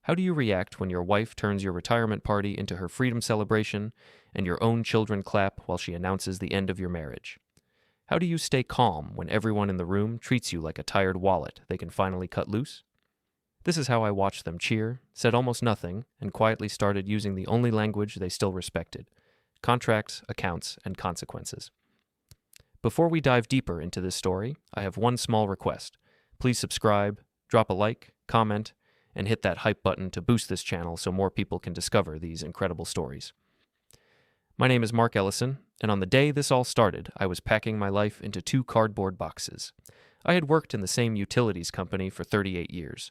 How do you react when your wife turns your retirement party into her freedom celebration and your own children clap while she announces the end of your marriage? How do you stay calm when everyone in the room treats you like a tired wallet they can finally cut loose? This is how I watched them cheer, said almost nothing, and quietly started using the only language they still respected: contracts, accounts, and consequences. Before we dive deeper into this story, I have one small request. Please subscribe, drop a like, comment, and hit that hype button to boost this channel so more people can discover these incredible stories. My name is Mark Ellison, and on the day this all started, I was packing my life into 2 cardboard boxes. I had worked in the same utilities company for 38 years.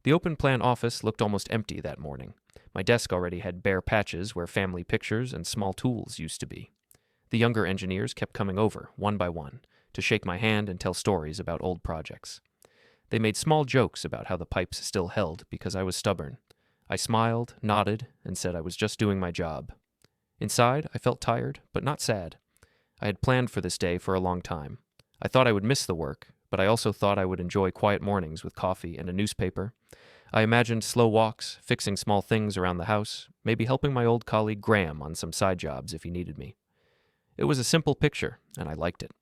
The open plan office looked almost empty that morning. My desk already had bare patches where family pictures and small tools used to be. The younger engineers kept coming over, one by one, to shake my hand and tell stories about old projects. They made small jokes about how the pipes still held because I was stubborn. I smiled, nodded, and said I was just doing my job. Inside, I felt tired, but not sad. I had planned for this day for a long time. I thought I would miss the work, but I also thought I would enjoy quiet mornings with coffee and a newspaper. I imagined slow walks, fixing small things around the house, maybe helping my old colleague Graham on some side jobs if he needed me. It was a simple picture, and I liked it.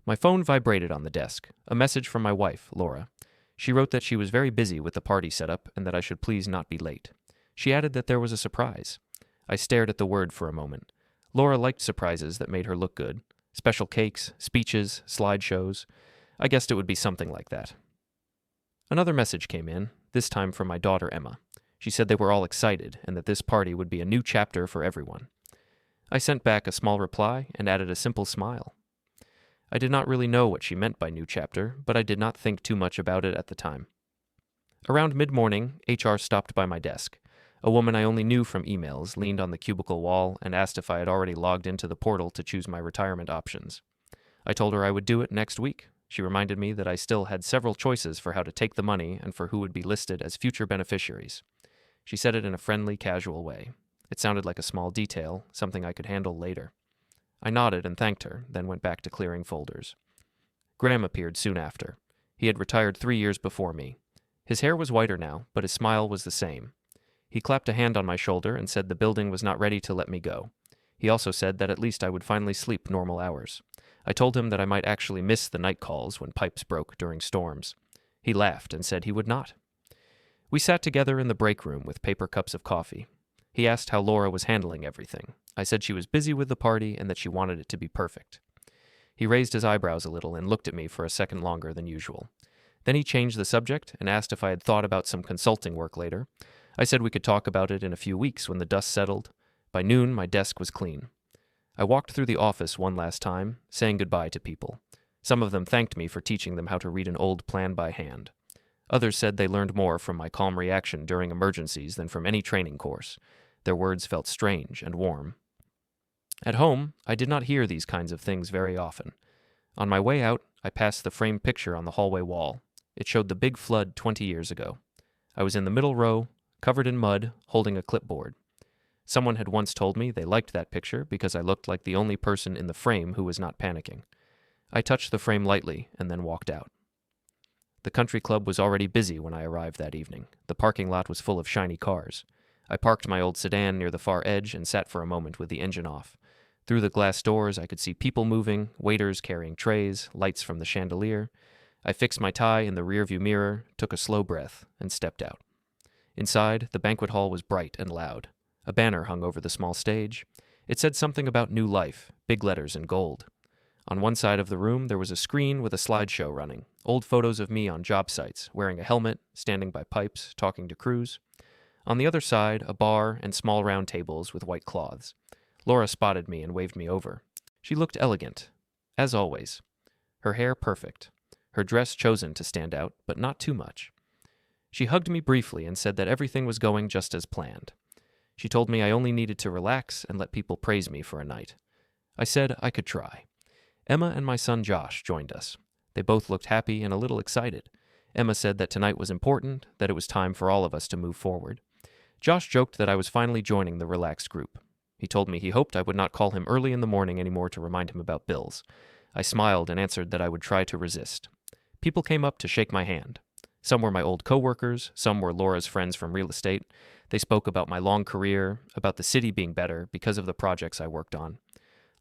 My phone vibrated on the desk, a message from my wife, Laura. She wrote that she was very busy with the party setup and that I should please not be late. She added that there was a surprise. I stared at the word for a moment. Laura liked surprises that made her look good. Special cakes, speeches, slideshows. I guessed it would be something like that. Another message came in, this time from my daughter Emma. She said they were all excited and that this party would be a new chapter for everyone. I sent back a small reply and added a simple smile. I did not really know what she meant by new chapter, but I did not think too much about it at the time. Around mid-morning, HR stopped by my desk. A woman I only knew from emails leaned on the cubicle wall and asked if I had already logged into the portal to choose my retirement options. I told her I would do it next week. She reminded me that I still had several choices for how to take the money and for who would be listed as future beneficiaries. She said it in a friendly, casual way. It sounded like a small detail, something I could handle later. I nodded and thanked her, then went back to clearing folders. Graham appeared soon after. He had retired 3 years before me. His hair was whiter now, but his smile was the same. He clapped a hand on my shoulder and said the building was not ready to let me go. He also said that at least I would finally sleep normal hours. I told him that I might actually miss the night calls when pipes broke during storms. He laughed and said he would not. We sat together in the break room with paper cups of coffee. He asked how Laura was handling everything. I said she was busy with the party and that she wanted it to be perfect. He raised his eyebrows a little and looked at me for a second longer than usual. Then he changed the subject and asked if I had thought about some consulting work later. I said we could talk about it in a few weeks when the dust settled. By noon, my desk was clean. I walked through the office one last time, saying goodbye to people. Some of them thanked me for teaching them how to read an old plan by hand. Others said they learned more from my calm reaction during emergencies than from any training course. Their words felt strange and warm. At home, I did not hear these kinds of things very often. On my way out, I passed the framed picture on the hallway wall. It showed the big flood 20 years ago. I was in the middle row, covered in mud, holding a clipboard. Someone had once told me they liked that picture because I looked like the only person in the frame who was not panicking. I touched the frame lightly and then walked out. The country club was already busy when I arrived that evening. The parking lot was full of shiny cars. I parked my old sedan near the far edge and sat for a moment with the engine off. Through the glass doors, I could see people moving, waiters carrying trays, lights from the chandelier. I fixed my tie in the rearview mirror, took a slow breath, and stepped out. Inside, the banquet hall was bright and loud. A banner hung over the small stage. It said something about new life, big letters in gold. On one side of the room, there was a screen with a slideshow running, old photos of me on job sites, wearing a helmet, standing by pipes, talking to crews. On the other side, a bar and small round tables with white cloths. Laura spotted me and waved me over. She looked elegant, as always. Her hair perfect. Her dress chosen to stand out, but not too much. She hugged me briefly and said that everything was going just as planned. She told me I only needed to relax and let people praise me for a night. I said I could try. Emma and my son Josh joined us. They both looked happy and a little excited. Emma said that tonight was important, that it was time for all of us to move forward. Josh joked that I was finally joining the relaxed group. He told me he hoped I would not call him early in the morning anymore to remind him about bills. I smiled and answered that I would try to resist. People came up to shake my hand. Some were my old coworkers, some were Laura's friends from real estate. They spoke about my long career, about the city being better because of the projects I worked on.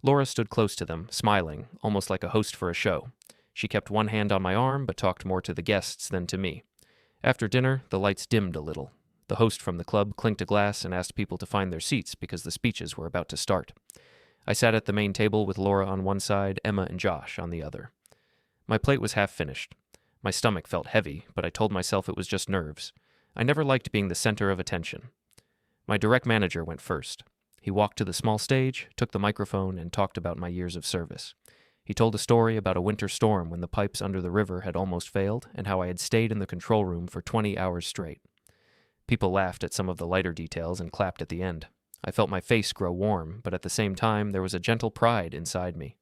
Laura stood close to them, smiling, almost like a host for a show. She kept one hand on my arm, but talked more to the guests than to me. After dinner, the lights dimmed a little. The host from the club clinked a glass and asked people to find their seats because the speeches were about to start. I sat at the main table with Laura on one side, Emma and Josh on the other. My plate was half finished. My stomach felt heavy, but I told myself it was just nerves. I never liked being the center of attention. My direct manager went first. He walked to the small stage, took the microphone, and talked about my years of service. He told a story about a winter storm when the pipes under the river had almost failed, and how I had stayed in the control room for 20 hours straight. People laughed at some of the lighter details and clapped at the end. I felt my face grow warm, but at the same time there was a gentle pride inside me.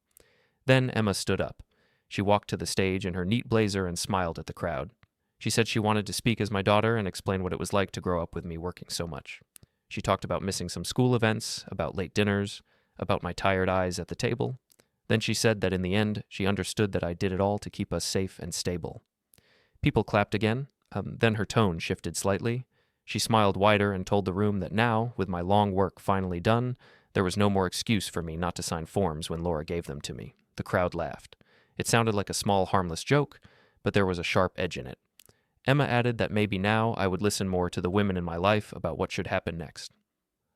Then Emma stood up. She walked to the stage in her neat blazer and smiled at the crowd. She said she wanted to speak as my daughter and explain what it was like to grow up with me working so much. She talked about missing some school events, about late dinners, about my tired eyes at the table. Then she said that in the end, she understood that I did it all to keep us safe and stable. People clapped again. Then her tone shifted slightly. She smiled wider and told the room that now, with my long work finally done, there was no more excuse for me not to sign forms when Laura gave them to me. The crowd laughed. It sounded like a small, harmless joke, but there was a sharp edge in it. Emma added that maybe now I would listen more to the women in my life about what should happen next.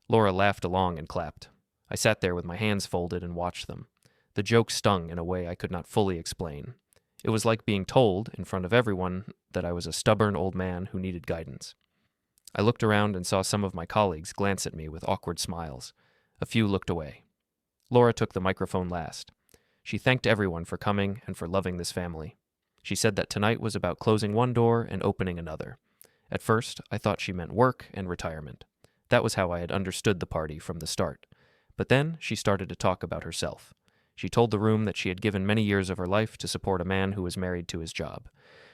Laura laughed along and clapped. I sat there with my hands folded and watched them. The joke stung in a way I could not fully explain. It was like being told, in front of everyone, that I was a stubborn old man who needed guidance. I looked around and saw some of my colleagues glance at me with awkward smiles. A few looked away. Laura took the microphone last. She thanked everyone for coming and for loving this family. She said that tonight was about closing one door and opening another. At first, I thought she meant work and retirement. That was how I had understood the party from the start. But then she started to talk about herself. She told the room that she had given many years of her life to support a man who was married to his job.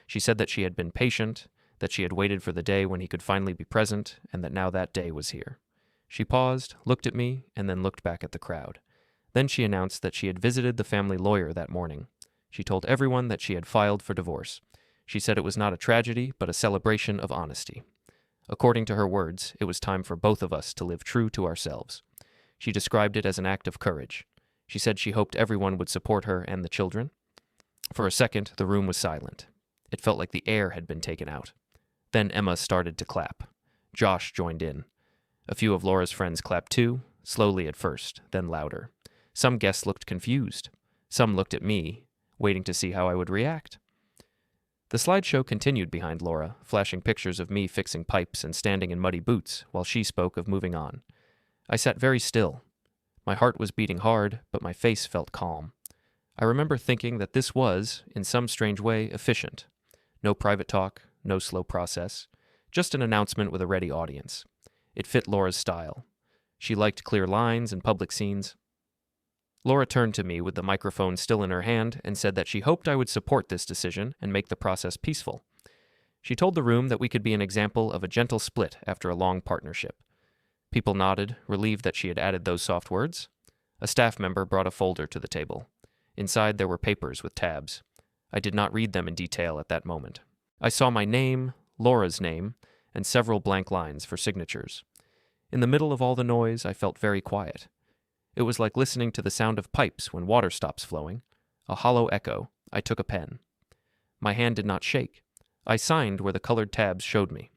She said that she had been patient, that she had waited for the day when he could finally be present, and that now that day was here. She paused, looked at me, and then looked back at the crowd. Then she announced that she had visited the family lawyer that morning. She told everyone that she had filed for divorce. She said it was not a tragedy, but a celebration of honesty. According to her words, it was time for both of us to live true to ourselves. She described it as an act of courage. She said she hoped everyone would support her and the children. For a second, the room was silent. It felt like the air had been taken out. Then Emma started to clap. Josh joined in. A few of Laura's friends clapped too, slowly at first, then louder. Some guests looked confused. Some looked at me, waiting to see how I would react. The slideshow continued behind Laura, flashing pictures of me fixing pipes and standing in muddy boots, while she spoke of moving on. I sat very still. My heart was beating hard, but my face felt calm. I remember thinking that this was, in some strange way, efficient. No private talk, no slow process, just an announcement with a ready audience. It fit Laura's style. She liked clear lines and public scenes. Laura turned to me with the microphone still in her hand and said that she hoped I would support this decision and make the process peaceful. She told the room that we could be an example of a gentle split after a long partnership. People nodded, relieved that she had added those soft words. A staff member brought a folder to the table. Inside there were papers with tabs. I did not read them in detail at that moment. I saw my name, Laura's name, and several blank lines for signatures. In the middle of all the noise, I felt very quiet. It was like listening to the sound of pipes when water stops flowing. A hollow echo. I took a pen. My hand did not shake. I signed where the colored tabs showed me.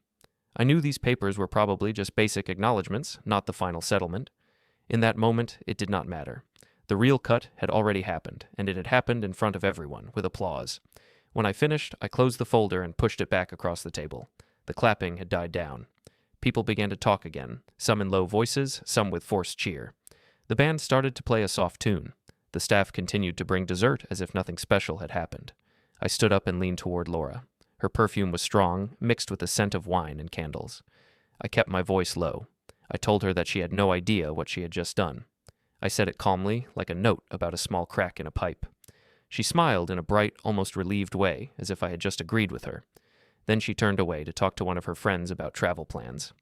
I knew these papers were probably just basic acknowledgments, not the final settlement. In that moment, it did not matter. The real cut had already happened, and it had happened in front of everyone, with applause. When I finished, I closed the folder and pushed it back across the table. The clapping had died down. People began to talk again, some in low voices, some with forced cheer. The band started to play a soft tune. The staff continued to bring dessert as if nothing special had happened. I stood up and leaned toward Laura. Her perfume was strong, mixed with the scent of wine and candles. I kept my voice low. I told her that she had no idea what she had just done. I said it calmly, like a note about a small crack in a pipe. She smiled in a bright, almost relieved way, as if I had just agreed with her. Then she turned away to talk to one of her friends about travel plans.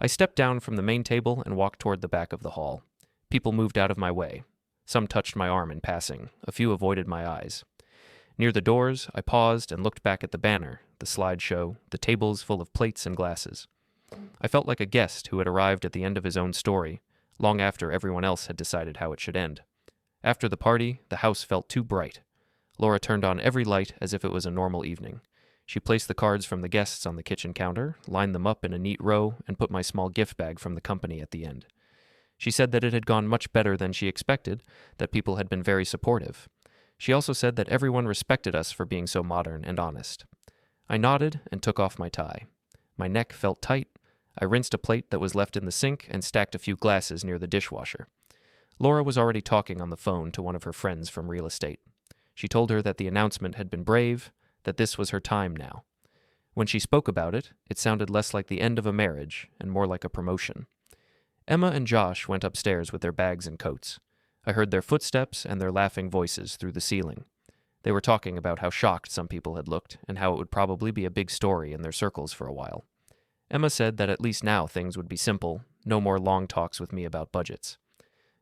I stepped down from the main table and walked toward the back of the hall. People moved out of my way. Some touched my arm in passing. A few avoided my eyes. Near the doors, I paused and looked back at the banner, the slideshow, the tables full of plates and glasses. I felt like a guest who had arrived at the end of his own story, long after everyone else had decided how it should end. After the party, the house felt too bright. Laura turned on every light as if it was a normal evening. She placed the cards from the guests on the kitchen counter, lined them up in a neat row, and put my small gift bag from the company at the end. She said that it had gone much better than she expected, that people had been very supportive. She also said that everyone respected us for being so modern and honest. I nodded and took off my tie. My neck felt tight. I rinsed a plate that was left in the sink and stacked a few glasses near the dishwasher. Laura was already talking on the phone to one of her friends from real estate. She told her that the announcement had been brave, that this was her time now. When she spoke about it, it sounded less like the end of a marriage and more like a promotion. Emma and Josh went upstairs with their bags and coats. I heard their footsteps and their laughing voices through the ceiling. They were talking about how shocked some people had looked and how it would probably be a big story in their circles for a while. Emma said that at least now things would be simple, no more long talks with me about budgets.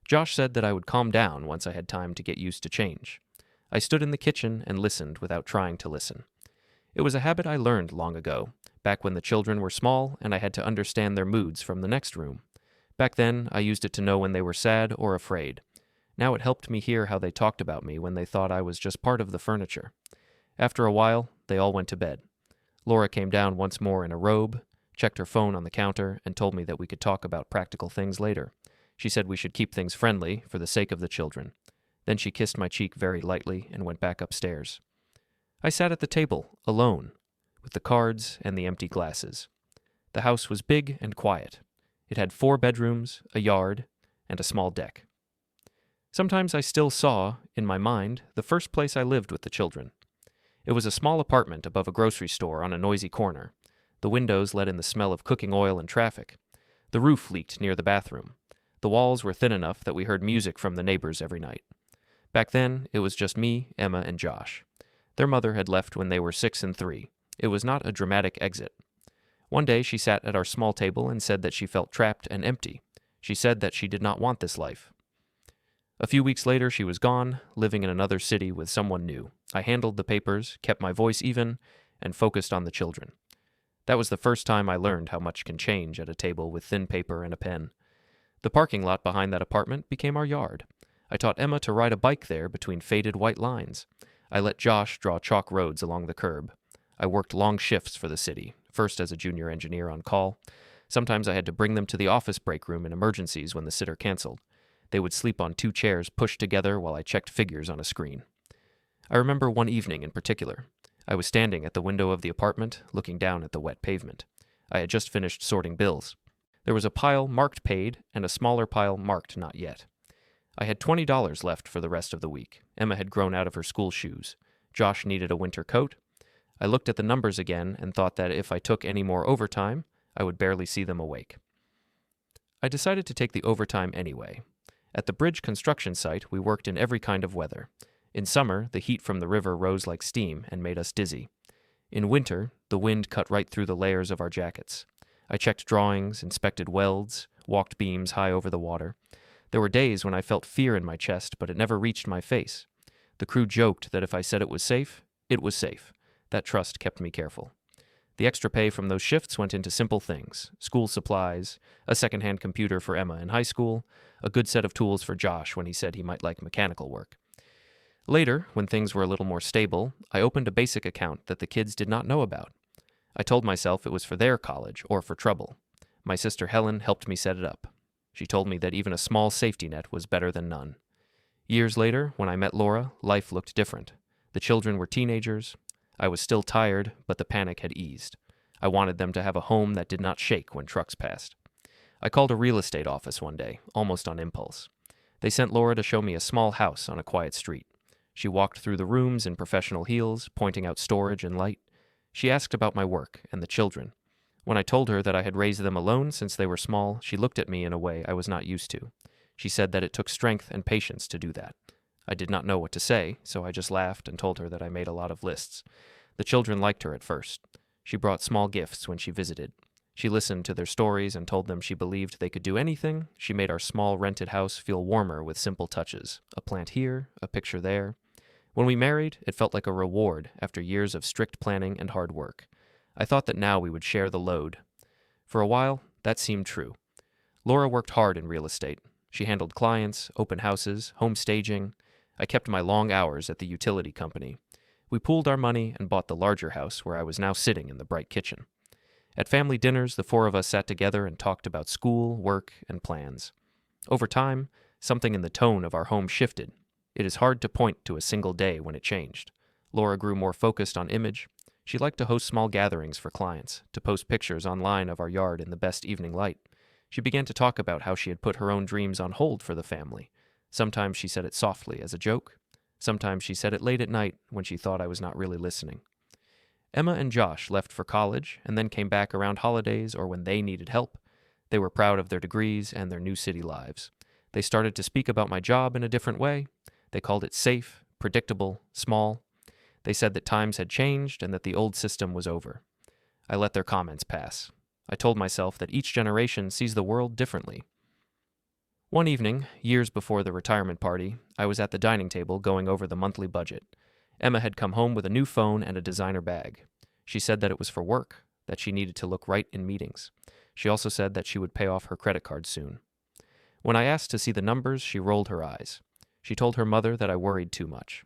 Josh said that I would calm down once I had time to get used to change. I stood in the kitchen and listened without trying to listen. It was a habit I learned long ago, back when the children were small and I had to understand their moods from the next room. Back then, I used it to know when they were sad or afraid. Now it helped me hear how they talked about me when they thought I was just part of the furniture. After a while, they all went to bed. Laura came down once more in a robe, checked her phone on the counter, and told me that we could talk about practical things later. She said we should keep things friendly for the sake of the children. Then she kissed my cheek very lightly and went back upstairs. I sat at the table, alone, with the cards and the empty glasses. The house was big and quiet. It had 4 bedrooms, a yard, and a small deck. Sometimes I still saw, in my mind, the first place I lived with the children. It was a small apartment above a grocery store on a noisy corner. The windows let in the smell of cooking oil and traffic. The roof leaked near the bathroom. The walls were thin enough that we heard music from the neighbors every night. Back then, it was just me, Emma, and Josh. Their mother had left when they were 6 and 3. It was not a dramatic exit. One day she sat at our small table and said that she felt trapped and empty. She said that she did not want this life. A few weeks later she was gone, living in another city with someone new. I handled the papers, kept my voice even, and focused on the children. That was the first time I learned how much can change at a table with thin paper and a pen. The parking lot behind that apartment became our yard. I taught Emma to ride a bike there between faded white lines. I let Josh draw chalk roads along the curb. I worked long shifts for the city, first as a junior engineer on call. Sometimes I had to bring them to the office break room in emergencies when the sitter canceled. They would sleep on 2 chairs pushed together while I checked figures on a screen. I remember one evening in particular. I was standing at the window of the apartment, looking down at the wet pavement. I had just finished sorting bills. There was a pile marked paid and a smaller pile marked not yet. I had $20 left for the rest of the week. Emma had grown out of her school shoes. Josh needed a winter coat. I looked at the numbers again and thought that if I took any more overtime, I would barely see them awake. I decided to take the overtime anyway. At the bridge construction site, we worked in every kind of weather. In summer, the heat from the river rose like steam and made us dizzy. In winter, the wind cut right through the layers of our jackets. I checked drawings, inspected welds, walked beams high over the water. There were days when I felt fear in my chest, but it never reached my face. The crew joked that if I said it was safe, it was safe. That trust kept me careful. The extra pay from those shifts went into simple things: school supplies, a second-hand computer for Emma in high school, a good set of tools for Josh when he said he might like mechanical work. Later, when things were a little more stable, I opened a basic account that the kids did not know about. I told myself it was for their college or for trouble. My sister Helen helped me set it up. She told me that even a small safety net was better than none. Years later, when I met Laura, life looked different. The children were teenagers. I was still tired, but the panic had eased. I wanted them to have a home that did not shake when trucks passed. I called a real estate office one day, almost on impulse. They sent Laura to show me a small house on a quiet street. She walked through the rooms in professional heels, pointing out storage and light. She asked about my work and the children. When I told her that I had raised them alone since they were small, she looked at me in a way I was not used to. She said that it took strength and patience to do that. I did not know what to say, so I just laughed and told her that I made a lot of lists. The children liked her at first. She brought small gifts when she visited. She listened to their stories and told them she believed they could do anything. She made our small rented house feel warmer with simple touches. A plant here, a picture there. When we married, it felt like a reward after years of strict planning and hard work. I thought that now we would share the load. For a while, that seemed true. Laura worked hard in real estate. She handled clients, open houses, home staging. I kept my long hours at the utility company. We pooled our money and bought the larger house where I was now sitting in the bright kitchen. At family dinners, the four of us sat together and talked about school, work, and plans. Over time, something in the tone of our home shifted. It is hard to point to a single day when it changed. Laura grew more focused on image. She liked to host small gatherings for clients, to post pictures online of our yard in the best evening light. She began to talk about how she had put her own dreams on hold for the family. Sometimes she said it softly as a joke. Sometimes she said it late at night when she thought I was not really listening. Emma and Josh left for college and then came back around holidays or when they needed help. They were proud of their degrees and their new city lives. They started to speak about my job in a different way. They called it safe, predictable, small. They said that times had changed and that the old system was over. I let their comments pass. I told myself that each generation sees the world differently. One evening, years before the retirement party, I was at the dining table going over the monthly budget. Emma had come home with a new phone and a designer bag. She said that it was for work, that she needed to look right in meetings. She also said that she would pay off her credit card soon. When I asked to see the numbers, she rolled her eyes. She told her mother that I worried too much.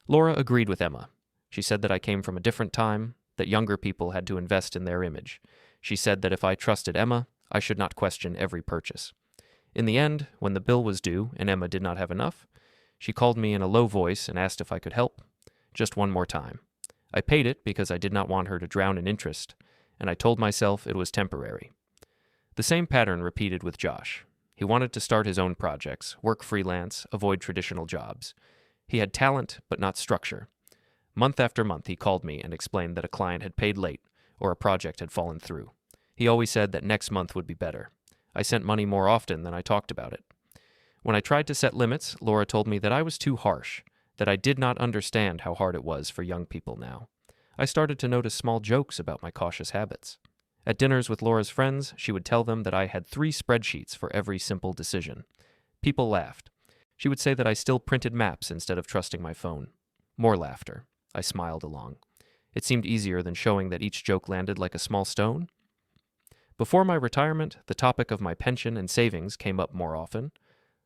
Laura agreed with Emma. She said that I came from a different time, that younger people had to invest in their image. She said that if I trusted Emma, I should not question every purchase. In the end, when the bill was due and Emma did not have enough, she called me in a low voice and asked if I could help. Just one more time. I paid it because I did not want her to drown in interest, and I told myself it was temporary. The same pattern repeated with Josh. He wanted to start his own projects, work freelance, avoid traditional jobs. He had talent, but not structure. Month after month, he called me and explained that a client had paid late or a project had fallen through. He always said that next month would be better. I sent money more often than I talked about it. When I tried to set limits, Laura told me that I was too harsh, that I did not understand how hard it was for young people now. I started to notice small jokes about my cautious habits. At dinners with Laura's friends, she would tell them that I had 3 spreadsheets for every simple decision. People laughed. She would say that I still printed maps instead of trusting my phone. More laughter. I smiled along. It seemed easier than showing that each joke landed like a small stone. Before my retirement, the topic of my pension and savings came up more often.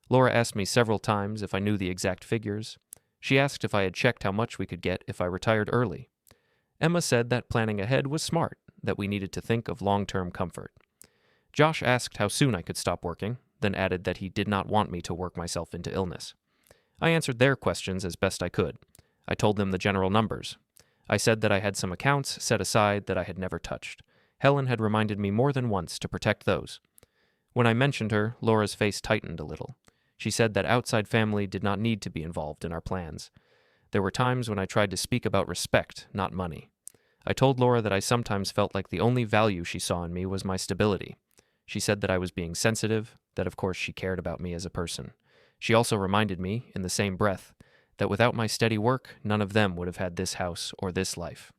Laura asked me several times if I knew the exact figures. She asked if I had checked how much we could get if I retired early. Emma said that planning ahead was smart, that we needed to think of long-term comfort. Josh asked how soon I could stop working, then added that he did not want me to work myself into illness. I answered their questions as best I could. I told them the general numbers. I said that I had some accounts set aside that I had never touched. Helen had reminded me more than once to protect those. When I mentioned her, Laura's face tightened a little. She said that outside family did not need to be involved in our plans. There were times when I tried to speak about respect, not money. I told Laura that I sometimes felt like the only value she saw in me was my stability. She said that I was being sensitive, that of course she cared about me as a person. She also reminded me, in the same breath, that without my steady work, none of them would have had this house or this life.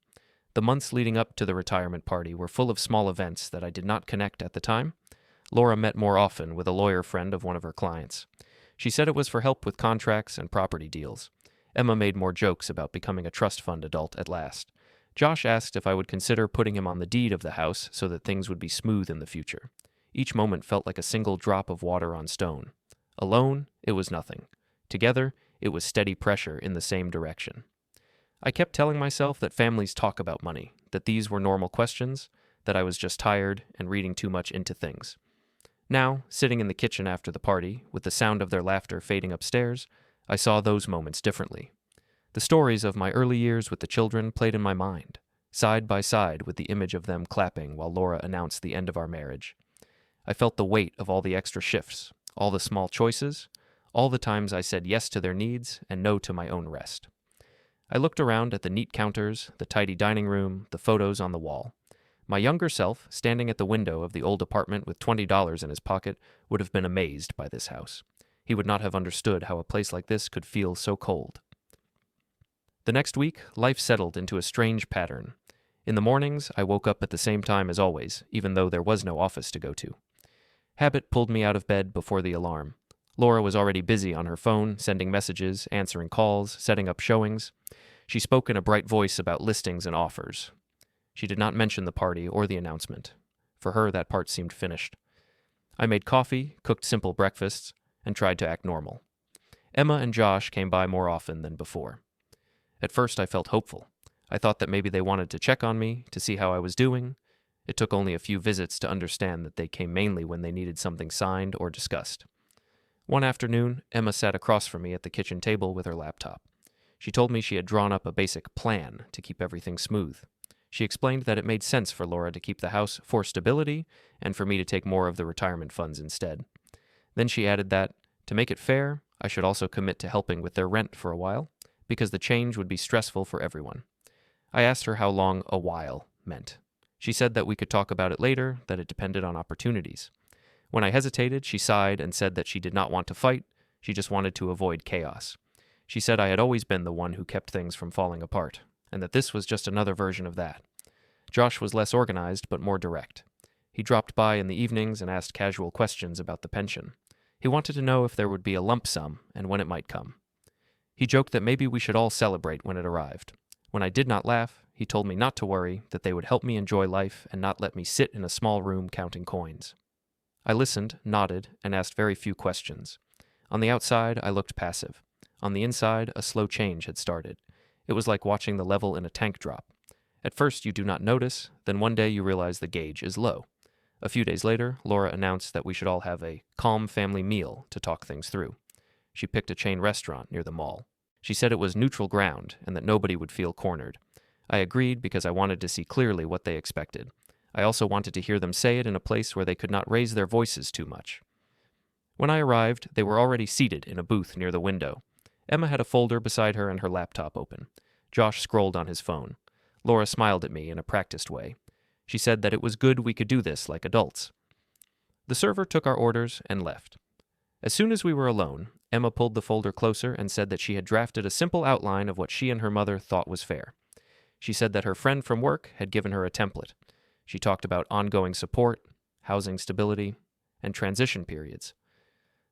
The months leading up to the retirement party were full of small events that I did not connect at the time. Laura met more often with a lawyer friend of one of her clients. She said it was for help with contracts and property deals. Emma made more jokes about becoming a trust fund adult at last. Josh asked if I would consider putting him on the deed of the house so that things would be smooth in the future. Each moment felt like a single drop of water on stone. Alone, it was nothing. Together, it was steady pressure in the same direction. I kept telling myself that families talk about money, that these were normal questions, that I was just tired and reading too much into things. Now, sitting in the kitchen after the party, with the sound of their laughter fading upstairs, I saw those moments differently. The stories of my early years with the children played in my mind, side by side with the image of them clapping while Laura announced the end of our marriage. I felt the weight of all the extra shifts, all the small choices, all the times I said yes to their needs and no to my own rest. I looked around at the neat counters, the tidy dining room, the photos on the wall. My younger self, standing at the window of the old apartment with $20 in his pocket, would have been amazed by this house. He would not have understood how a place like this could feel so cold. The next week, life settled into a strange pattern. In the mornings, I woke up at the same time as always, even though there was no office to go to. Habit pulled me out of bed before the alarm. Laura was already busy on her phone, sending messages, answering calls, setting up showings. She spoke in a bright voice about listings and offers. She did not mention the party or the announcement. For her, that part seemed finished. I made coffee, cooked simple breakfasts, and tried to act normal. Emma and Josh came by more often than before. At first, I felt hopeful. I thought that maybe they wanted to check on me, to see how I was doing. It took only a few visits to understand that they came mainly when they needed something signed or discussed. One afternoon, Emma sat across from me at the kitchen table with her laptop. She told me she had drawn up a basic plan to keep everything smooth. She explained that it made sense for Laura to keep the house for stability and for me to take more of the retirement funds instead. Then she added that, to make it fair, I should also commit to helping with their rent for a while, because the change would be stressful for everyone. I asked her how long a while meant. She said that we could talk about it later, that it depended on opportunities. When I hesitated, she sighed and said that she did not want to fight, she just wanted to avoid chaos. She said I had always been the one who kept things from falling apart, and that this was just another version of that. Josh was less organized, but more direct. He dropped by in the evenings and asked casual questions about the pension. He wanted to know if there would be a lump sum and when it might come. He joked that maybe we should all celebrate when it arrived. When I did not laugh, he told me not to worry, that they would help me enjoy life and not let me sit in a small room counting coins. I listened, nodded, and asked very few questions. On the outside, I looked passive. On the inside, a slow change had started. It was like watching the level in a tank drop. At first, you do not notice, then one day you realize the gauge is low. A few days later, Laura announced that we should all have a calm family meal to talk things through. She picked a chain restaurant near the mall. She said it was neutral ground and that nobody would feel cornered. I agreed because I wanted to see clearly what they expected. I also wanted to hear them say it in a place where they could not raise their voices too much. When I arrived, they were already seated in a booth near the window. Emma had a folder beside her and her laptop open. Josh scrolled on his phone. Laura smiled at me in a practiced way. She said that it was good we could do this like adults. The server took our orders and left. As soon as we were alone, Emma pulled the folder closer and said that she had drafted a simple outline of what she and her mother thought was fair. She said that her friend from work had given her a template. She talked about ongoing support, housing stability, and transition periods.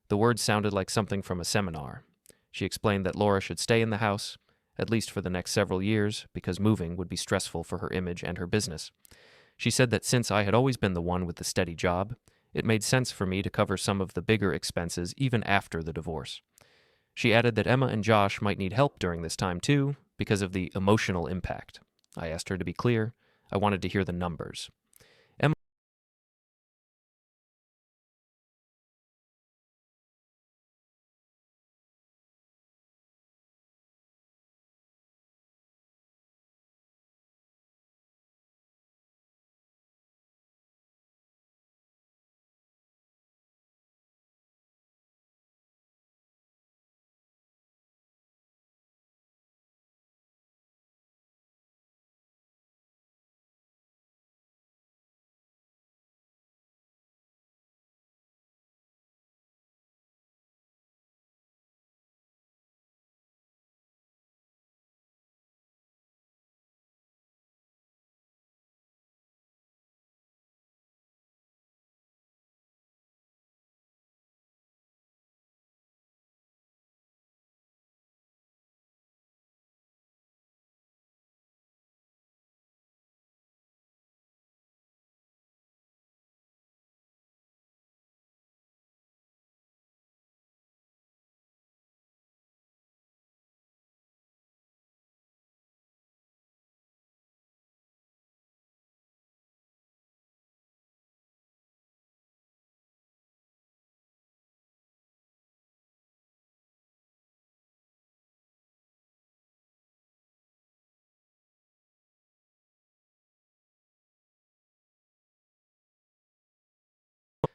The words sounded like something from a seminar. She explained that Laura should stay in the house, at least for the next several years, because moving would be stressful for her image and her business. She said that since I had always been the one with the steady job, it made sense for me to cover some of the bigger expenses even after the divorce. She added that Emma and Josh might need help during this time too, because of the emotional impact. I asked her to be clear. I wanted to hear the numbers. Emma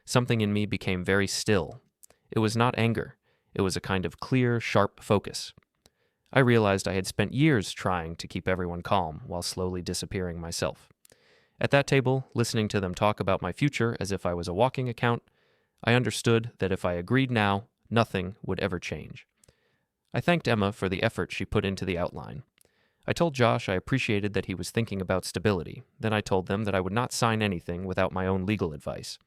Something in me became very still. It was not anger. It was a kind of clear, sharp focus. I realized I had spent years trying to keep everyone calm while slowly disappearing myself. At that table, listening to them talk about my future as if I was a walking account, I understood that if I agreed now, nothing would ever change. I thanked Emma for the effort she put into the outline. I told Josh I appreciated that he was thinking about stability. Then I told them that I would not sign anything without my own legal advice.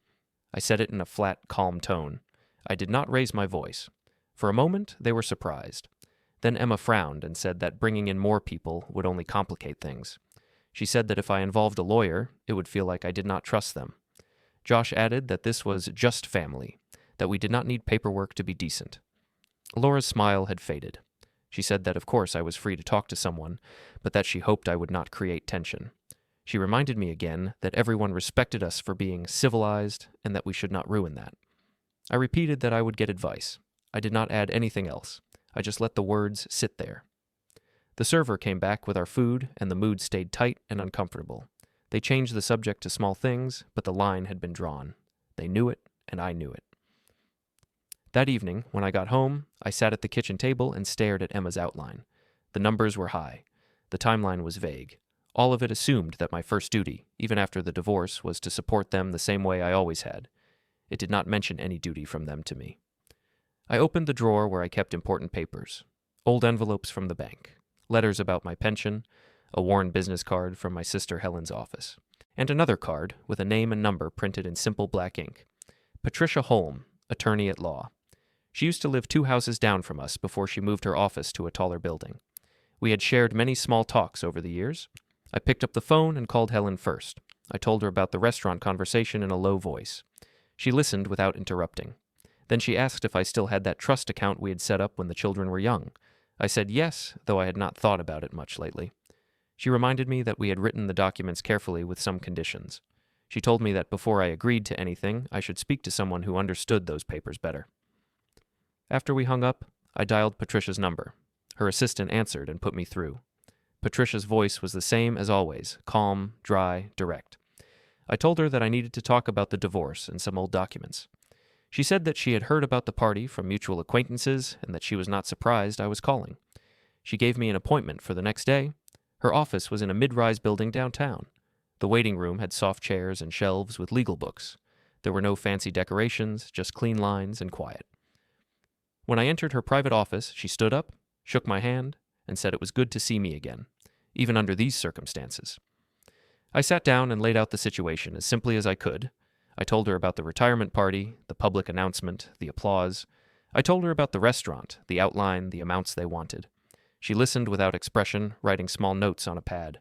I said it in a flat, calm tone. I did not raise my voice. For a moment, they were surprised. Then Emma frowned and said that bringing in more people would only complicate things. She said that if I involved a lawyer, it would feel like I did not trust them. Josh added that this was just family, that we did not need paperwork to be decent. Laura's smile had faded. She said that of course I was free to talk to someone, but that she hoped I would not create tension. She reminded me again that everyone respected us for being civilized and that we should not ruin that. I repeated that I would get advice. I did not add anything else. I just let the words sit there. The server came back with our food, and the mood stayed tight and uncomfortable. They changed the subject to small things, but the line had been drawn. They knew it, and I knew it. That evening, when I got home, I sat at the kitchen table and stared at Emma's outline. The numbers were high. The timeline was vague. All of it assumed that my first duty, even after the divorce, was to support them the same way I always had. It did not mention any duty from them to me. I opened the drawer where I kept important papers. Old envelopes from the bank, letters about my pension, a worn business card from my sister Helen's office, and another card with a name and number printed in simple black ink. Patricia Holm, attorney at law. She used to live 2 houses down from us before she moved her office to a taller building. We had shared many small talks over the years. I picked up the phone and called Helen first. I told her about the restaurant conversation in a low voice. She listened without interrupting. Then she asked if I still had that trust account we had set up when the children were young. I said yes, though I had not thought about it much lately. She reminded me that we had written the documents carefully with some conditions. She told me that before I agreed to anything, I should speak to someone who understood those papers better. After we hung up, I dialed Patricia's number. Her assistant answered and put me through. Patricia's voice was the same as always, calm, dry, direct. I told her that I needed to talk about the divorce and some old documents. She said that she had heard about the party from mutual acquaintances and that she was not surprised I was calling. She gave me an appointment for the next day. Her office was in a mid-rise building downtown. The waiting room had soft chairs and shelves with legal books. There were no fancy decorations, just clean lines and quiet. When I entered her private office, she stood up, shook my hand, and said it was good to see me again, even under these circumstances. I sat down and laid out the situation as simply as I could. I told her about the retirement party, the public announcement, the applause. I told her about the restaurant, the outline, the amounts they wanted. She listened without expression, writing small notes on a pad.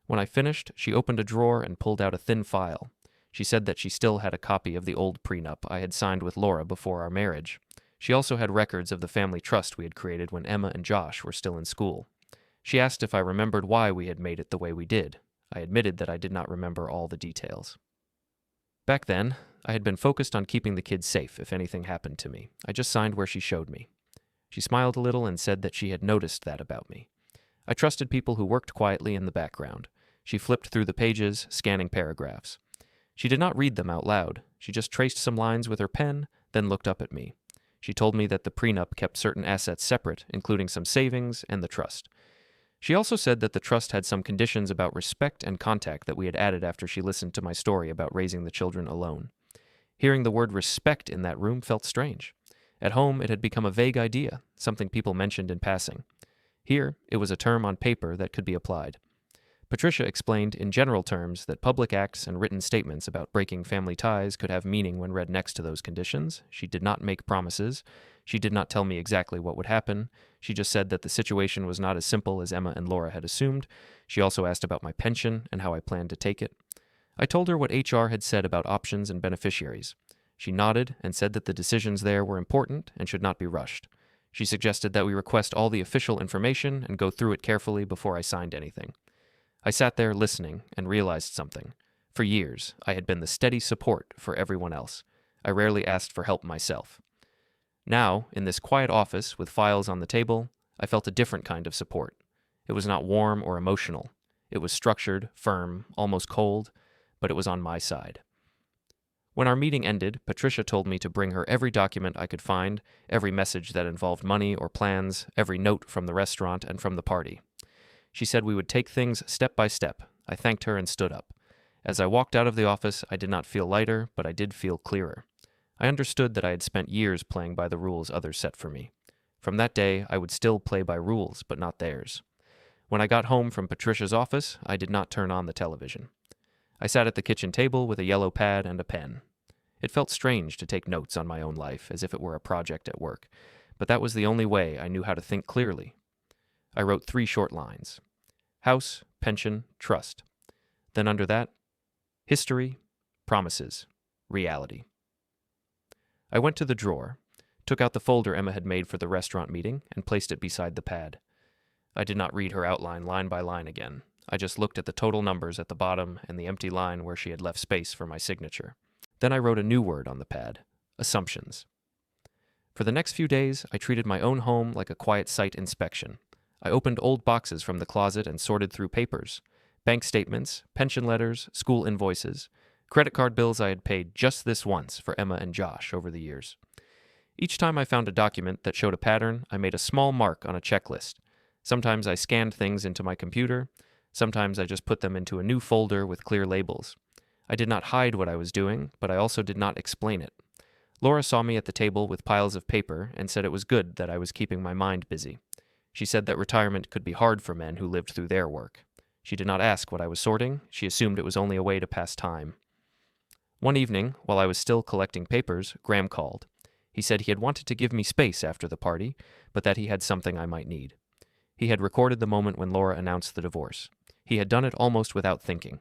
When I finished, she opened a drawer and pulled out a thin file. She said that she still had a copy of the old prenup I had signed with Laura before our marriage. She also had records of the family trust we had created when Emma and Josh were still in school. She asked if I remembered why we had made it the way we did. I admitted that I did not remember all the details. Back then, I had been focused on keeping the kids safe if anything happened to me. I just signed where she showed me. She smiled a little and said that she had noticed that about me. I trusted people who worked quietly in the background. She flipped through the pages, scanning paragraphs. She did not read them out loud. She just traced some lines with her pen, then looked up at me. She told me that the prenup kept certain assets separate, including some savings and the trust. She also said that the trust had some conditions about respect and contact that we had added after she listened to my story about raising the children alone. Hearing the word respect in that room felt strange. At home, it had become a vague idea, something people mentioned in passing. Here, it was a term on paper that could be applied. Patricia explained in general terms that public acts and written statements about breaking family ties could have meaning when read next to those conditions. She did not make promises. She did not tell me exactly what would happen. She just said that the situation was not as simple as Emma and Laura had assumed. She also asked about my pension and how I planned to take it. I told her what HR had said about options and beneficiaries. She nodded and said that the decisions there were important and should not be rushed. She suggested that we request all the official information and go through it carefully before I signed anything. I sat there listening and realized something. For years, I had been the steady support for everyone else. I rarely asked for help myself. Now, in this quiet office with files on the table, I felt a different kind of support. It was not warm or emotional. It was structured, firm, almost cold, but it was on my side. When our meeting ended, Patricia told me to bring her every document I could find, every message that involved money or plans, every note from the restaurant and from the party. She said we would take things step by step. I thanked her and stood up. As I walked out of the office, I did not feel lighter, but I did feel clearer. I understood that I had spent years playing by the rules others set for me. From that day, I would still play by rules, but not theirs. When I got home from Patricia's office, I did not turn on the television. I sat at the kitchen table with a yellow pad and a pen. It felt strange to take notes on my own life as if it were a project at work, but that was the only way I knew how to think clearly. I wrote 3 short lines: house, pension, trust. Then under that, history, promises, reality. I went to the drawer, took out the folder Emma had made for the restaurant meeting, and placed it beside the pad. I did not read her outline line by line again. I just looked at the total numbers at the bottom and the empty line where she had left space for my signature. Then I wrote a new word on the pad: assumptions. For the next few days, I treated my own home like a quiet site inspection. I opened old boxes from the closet and sorted through papers: bank statements, pension letters, school invoices, credit card bills I had paid just this once for Emma and Josh over the years. Each time I found a document that showed a pattern, I made a small mark on a checklist. Sometimes I scanned things into my computer. Sometimes I just put them into a new folder with clear labels. I did not hide what I was doing, but I also did not explain it. Laura saw me at the table with piles of paper and said it was good that I was keeping my mind busy. She said that retirement could be hard for men who lived through their work. She did not ask what I was sorting. She assumed it was only a way to pass time. One evening, while I was still collecting papers, Graham called. He said he had wanted to give me space after the party, but that he had something I might need. He had recorded the moment when Laura announced the divorce. He had done it almost without thinking.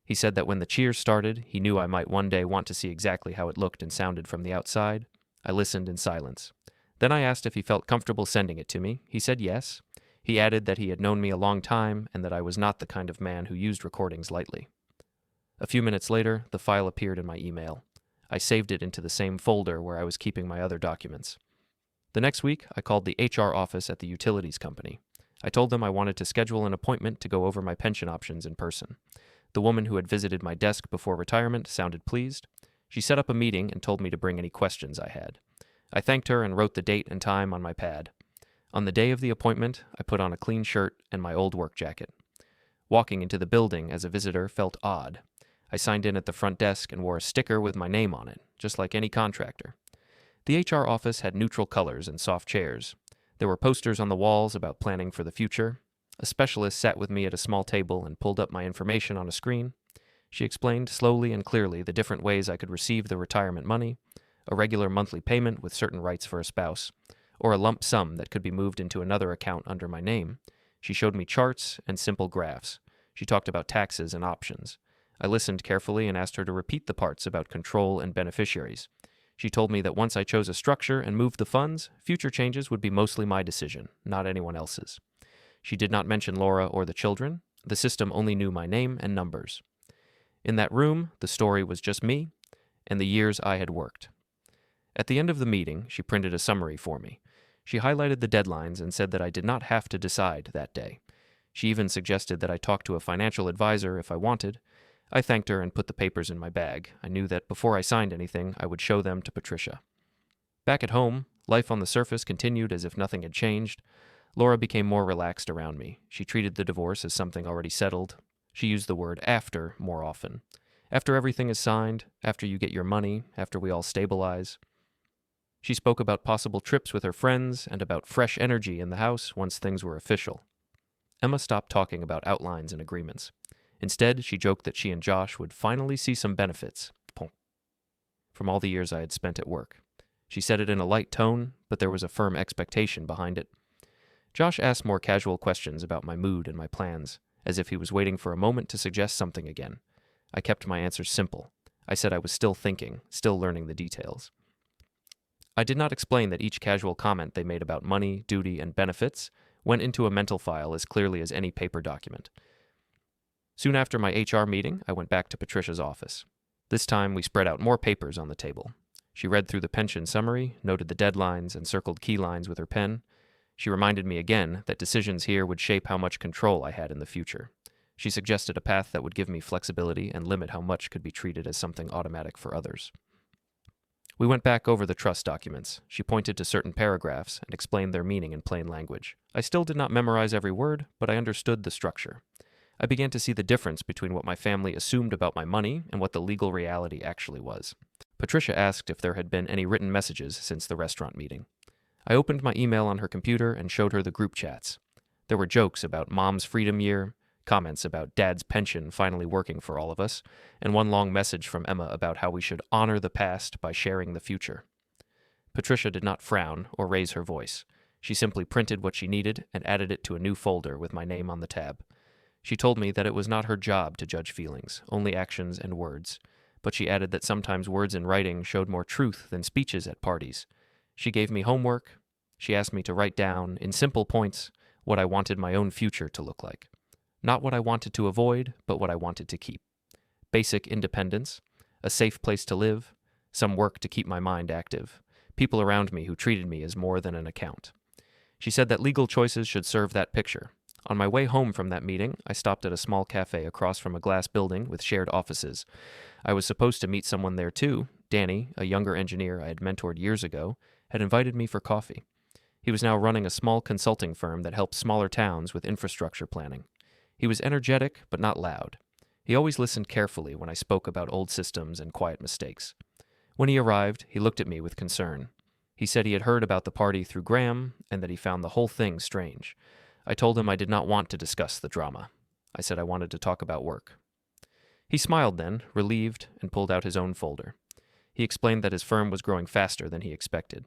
He said that when the cheers started, he knew I might one day want to see exactly how it looked and sounded from the outside. I listened in silence. Then I asked if he felt comfortable sending it to me. He said yes. He added that he had known me a long time and that I was not the kind of man who used recordings lightly. A few minutes later, the file appeared in my email. I saved it into the same folder where I was keeping my other documents. The next week, I called the HR office at the utilities company. I told them I wanted to schedule an appointment to go over my pension options in person. The woman who had visited my desk before retirement sounded pleased. She set up a meeting and told me to bring any questions I had. I thanked her and wrote the date and time on my pad. On the day of the appointment, I put on a clean shirt and my old work jacket. Walking into the building as a visitor felt odd. I signed in at the front desk and wore a sticker with my name on it, just like any contractor. The HR office had neutral colors and soft chairs. There were posters on the walls about planning for the future. A specialist sat with me at a small table and pulled up my information on a screen. She explained slowly and clearly the different ways I could receive the retirement money: a regular monthly payment with certain rights for a spouse, or a lump sum that could be moved into another account under my name. She showed me charts and simple graphs. She talked about taxes and options. I listened carefully and asked her to repeat the parts about control and beneficiaries. She told me that once I chose a structure and moved the funds, future changes would be mostly my decision, not anyone else's. She did not mention Laura or the children. The system only knew my name and numbers. In that room, the story was just me and the years I had worked. At the end of the meeting, she printed a summary for me. She highlighted the deadlines and said that I did not have to decide that day. She even suggested that I talk to a financial advisor if I wanted. I thanked her and put the papers in my bag. I knew that before I signed anything, I would show them to Patricia. Back at home, life on the surface continued as if nothing had changed. Laura became more relaxed around me. She treated the divorce as something already settled. She used the word after more often. After everything is signed, after you get your money, after we all stabilize. She spoke about possible trips with her friends and about fresh energy in the house once things were official. Emma stopped talking about outlines and agreements. Instead, she joked that she and Josh would finally see some benefits from all the years I had spent at work. She said it in a light tone, but there was a firm expectation behind it. Josh asked more casual questions about my mood and my plans, as if he was waiting for a moment to suggest something again. I kept my answers simple. I said I was still thinking, still learning the details. I did not explain that each casual comment they made about money, duty, and benefits went into a mental file as clearly as any paper document. Soon after my HR meeting, I went back to Patricia's office. This time, we spread out more papers on the table. She read through the pension summary, noted the deadlines, and circled key lines with her pen. She reminded me again that decisions here would shape how much control I had in the future. She suggested a path that would give me flexibility and limit how much could be treated as something automatic for others. We went back over the trust documents. She pointed to certain paragraphs and explained their meaning in plain language. I still did not memorize every word, but I understood the structure. I began to see the difference between what my family assumed about my money and what the legal reality actually was. Patricia asked if there had been any written messages since the restaurant meeting. I opened my email on her computer and showed her the group chats. There were jokes about Mom's Freedom Year, comments about Dad's pension finally working for all of us, and one long message from Emma about how we should honor the past by sharing the future. Patricia did not frown or raise her voice. She simply printed what she needed and added it to a new folder with my name on the tab. She told me that it was not her job to judge feelings, only actions and words, but she added that sometimes words in writing showed more truth than speeches at parties. She gave me homework. She asked me to write down, in simple points, what I wanted my own future to look like. Not what I wanted to avoid, but what I wanted to keep. Basic independence, a safe place to live, some work to keep my mind active, people around me who treated me as more than an account. She said that legal choices should serve that picture. On my way home from that meeting, I stopped at a small cafe across from a glass building with shared offices. I was supposed to meet someone there too. Danny, a younger engineer I had mentored years ago, had invited me for coffee. He was now running a small consulting firm that helped smaller towns with infrastructure planning. He was energetic, but not loud. He always listened carefully when I spoke about old systems and quiet mistakes. When he arrived, he looked at me with concern. He said he had heard about the party through Graham and that he found the whole thing strange. I told him I did not want to discuss the drama. I said I wanted to talk about work. He smiled then, relieved, and pulled out his own folder. He explained that his firm was growing faster than he expected.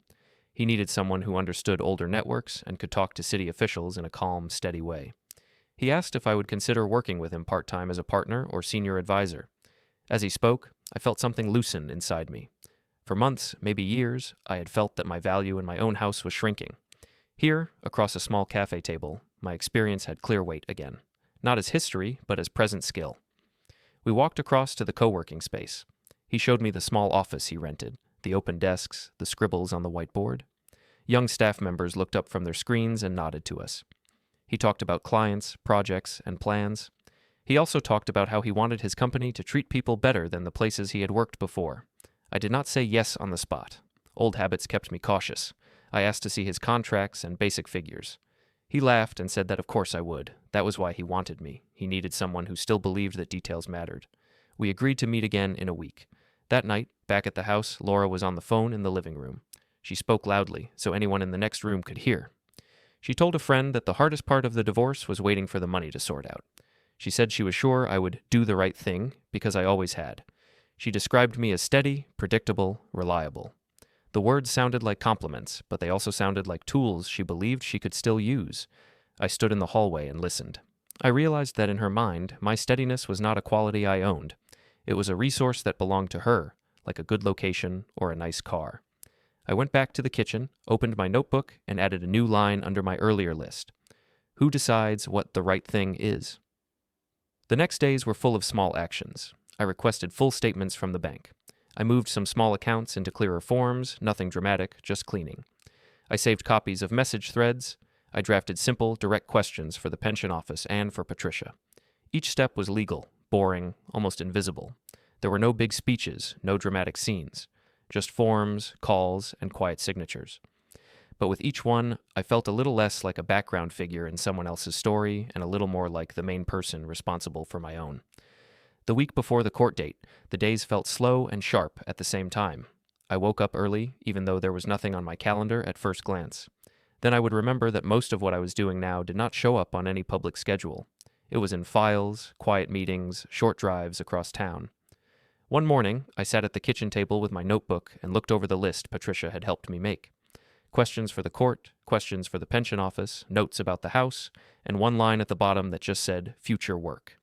He needed someone who understood older networks and could talk to city officials in a calm, steady way. He asked if I would consider working with him part-time as a partner or senior advisor. As he spoke, I felt something loosen inside me. For months, maybe years, I had felt that my value in my own house was shrinking. Here, across a small cafe table, my experience had clear weight again. Not as history, but as present skill. We walked across to the co-working space. He showed me the small office he rented, the open desks, the scribbles on the whiteboard. Young staff members looked up from their screens and nodded to us. He talked about clients, projects, and plans. He also talked about how he wanted his company to treat people better than the places he had worked before. I did not say yes on the spot. Old habits kept me cautious. I asked to see his contracts and basic figures. He laughed and said that of course I would. That was why he wanted me. He needed someone who still believed that details mattered. We agreed to meet again in a week. That night, back at the house, Laura was on the phone in the living room. She spoke loudly, so anyone in the next room could hear. She told a friend that the hardest part of the divorce was waiting for the money to sort out. She said she was sure I would do the right thing, because I always had. She described me as steady, predictable, reliable. The words sounded like compliments, but they also sounded like tools she believed she could still use. I stood in the hallway and listened. I realized that in her mind, my steadiness was not a quality I owned. It was a resource that belonged to her, like a good location or a nice car. I went back to the kitchen, opened my notebook, and added a new line under my earlier list. Who decides what the right thing is? The next days were full of small actions. I requested full statements from the bank. I moved some small accounts into clearer forms, nothing dramatic, just cleaning. I saved copies of message threads. I drafted simple, direct questions for the pension office and for Patricia. Each step was legal, boring, almost invisible. There were no big speeches, no dramatic scenes, just forms, calls, and quiet signatures. But with each one, I felt a little less like a background figure in someone else's story and a little more like the main person responsible for my own. The week before the court date, the days felt slow and sharp at the same time. I woke up early, even though there was nothing on my calendar at first glance. Then I would remember that most of what I was doing now did not show up on any public schedule. It was in files, quiet meetings, short drives across town. One morning, I sat at the kitchen table with my notebook and looked over the list Patricia had helped me make. Questions for the court, questions for the pension office, notes about the house, and one line at the bottom that just said, future work.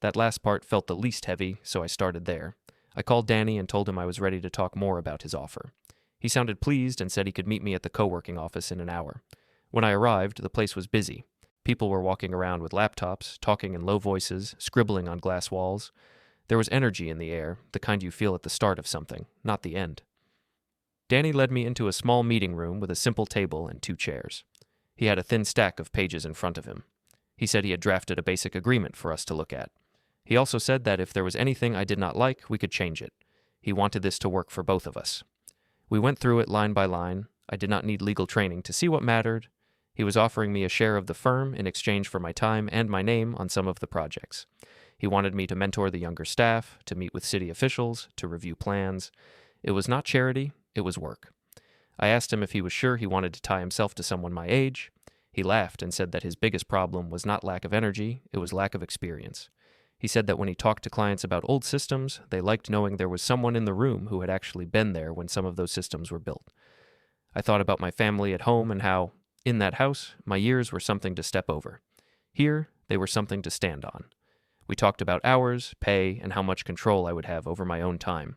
That last part felt the least heavy, so I started there. I called Danny and told him I was ready to talk more about his offer. He sounded pleased and said he could meet me at the co-working office in an hour. When I arrived, the place was busy. People were walking around with laptops, talking in low voices, scribbling on glass walls. There was energy in the air, the kind you feel at the start of something, not the end. Danny led me into a small meeting room with a simple table and 2 chairs. He had a thin stack of pages in front of him. He said he had drafted a basic agreement for us to look at. He also said that if there was anything I did not like, we could change it. He wanted this to work for both of us. We went through it line by line. I did not need legal training to see what mattered. He was offering me a share of the firm in exchange for my time and my name on some of the projects. He wanted me to mentor the younger staff, to meet with city officials, to review plans. It was not charity, it was work. I asked him if he was sure he wanted to tie himself to someone my age. He laughed and said that his biggest problem was not lack of energy, it was lack of experience. He said that when he talked to clients about old systems, they liked knowing there was someone in the room who had actually been there when some of those systems were built. I thought about my family at home and how, in that house, my years were something to step over. Here, they were something to stand on. We talked about hours, pay, and how much control I would have over my own time.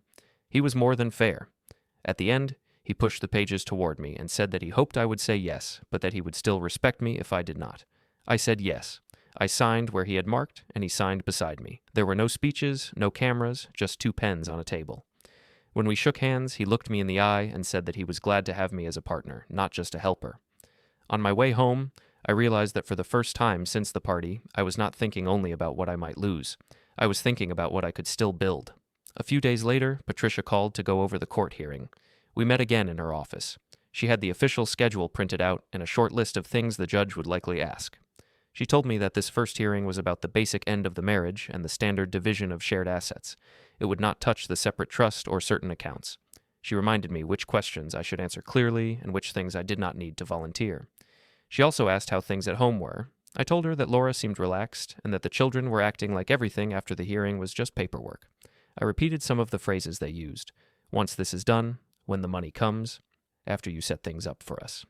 He was more than fair. At the end, he pushed the pages toward me and said that he hoped I would say yes, but that he would still respect me if I did not. I said yes. I signed where he had marked, and he signed beside me. There were no speeches, no cameras, just 2 pens on a table. When we shook hands, he looked me in the eye and said that he was glad to have me as a partner, not just a helper. On my way home, I realized that for the first time since the party, I was not thinking only about what I might lose. I was thinking about what I could still build. A few days later, Patricia called to go over the court hearing. We met again in her office. She had the official schedule printed out and a short list of things the judge would likely ask. She told me that this first hearing was about the basic end of the marriage and the standard division of shared assets. It would not touch the separate trust or certain accounts. She reminded me which questions I should answer clearly and which things I did not need to volunteer. She also asked how things at home were. I told her that Laura seemed relaxed and that the children were acting like everything after the hearing was just paperwork. I repeated some of the phrases they used. Once this is done, when the money comes, after you set things up for us.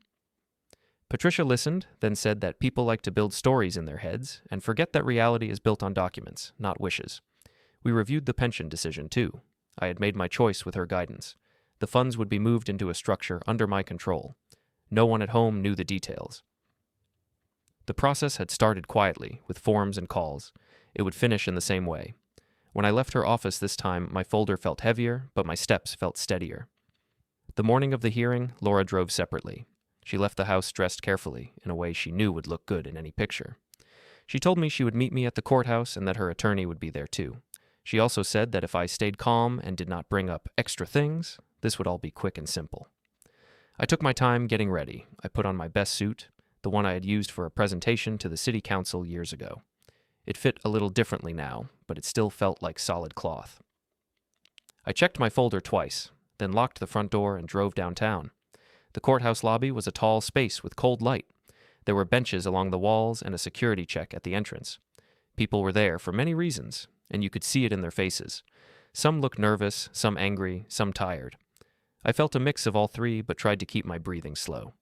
Patricia listened, then said that people like to build stories in their heads and forget that reality is built on documents, not wishes. We reviewed the pension decision, too. I had made my choice with her guidance. The funds would be moved into a structure under my control. No one at home knew the details. The process had started quietly, with forms and calls. It would finish in the same way. When I left her office this time, my folder felt heavier, but my steps felt steadier. The morning of the hearing, Laura drove separately. She left the house dressed carefully, in a way she knew would look good in any picture. She told me she would meet me at the courthouse and that her attorney would be there too. She also said that if I stayed calm and did not bring up extra things, this would all be quick and simple. I took my time getting ready. I put on my best suit, the one I had used for a presentation to the city council years ago. It fit a little differently now, but it still felt like solid cloth. I checked my folder twice, then locked the front door and drove downtown. The courthouse lobby was a tall space with cold light. There were benches along the walls and a security check at the entrance. People were there for many reasons, and you could see it in their faces. Some looked nervous, some angry, some tired. I felt a mix of all three, but tried to keep my breathing slow.